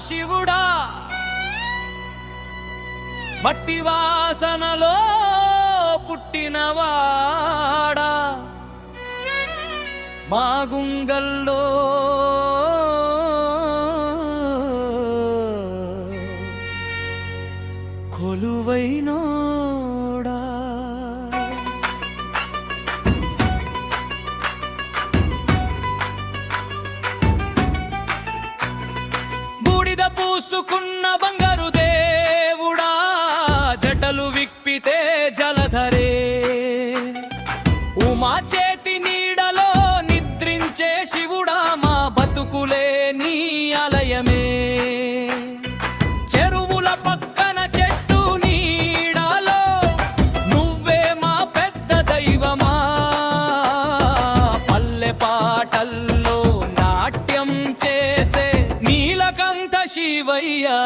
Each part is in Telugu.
శివుడా మట్టి వాసనలో పుట్టినవాడా మా గుంగల్లో కొలువైనోడా బూడిద పూసుకున్న బంగారు దేవుడా జటలు విప్పితే జలధరే ఉమా చేతి నీడలో నిద్రించే శివుడా మా బతుకులే నీ ఆలయమే చెరువుల పక్కన చెట్టు నీడలో నువ్వే మా పెద్ద దైవమా పల్లె పాటల్లో నాట్యం చేసే నీలకంఠ శివయ్యా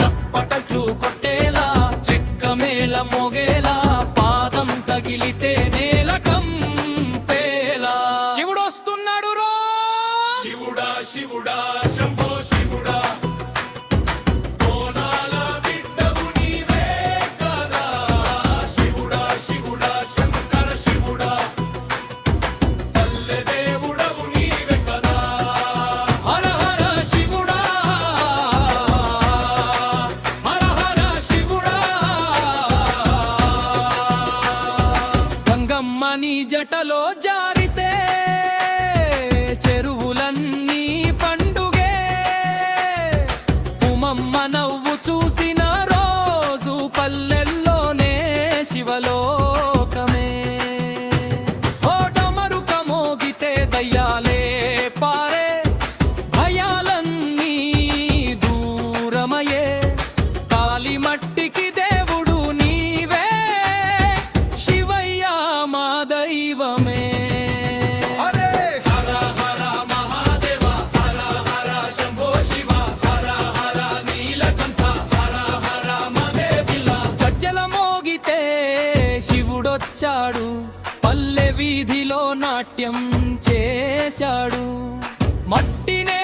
చప్పటట్లు కొట్టేలా చెక్క మేళ మోగేలా పాదం తగిలితే నేల కంపేలా శివుడు వస్తున్నాడు రో శివుడా శివుడా శంభో శివుడా కోనాల బిడ్డవు నీవే కదా శివుడా శివుడా శంకర శివుడా పల్లె దేవుడవు నీవే కదా హర హర శివుడా హర హర శివుడా గంగమ్మ నీ జటలో జారితే చెరువులన్నీ పండుగే ఉమమ్మ నవ్వు చూసిన రోజు పల్లెల్లోనే శివలోకమే ఓ డమరుక మోగితే దయ్యాలే పారే భయాలన్నీ దూరమయే కాలి మట్టికి దేవుడు నీవే శివయ్యా మా దైవమే హర హర మహాదేవ హర హర శంభో శివ హర హర నీలకంఠ హర హర మదేవిల చర్చల మోగితే శివుడొచ్చాడు పల్లె వీధిలో నాట్యం చేశాడు మట్టినే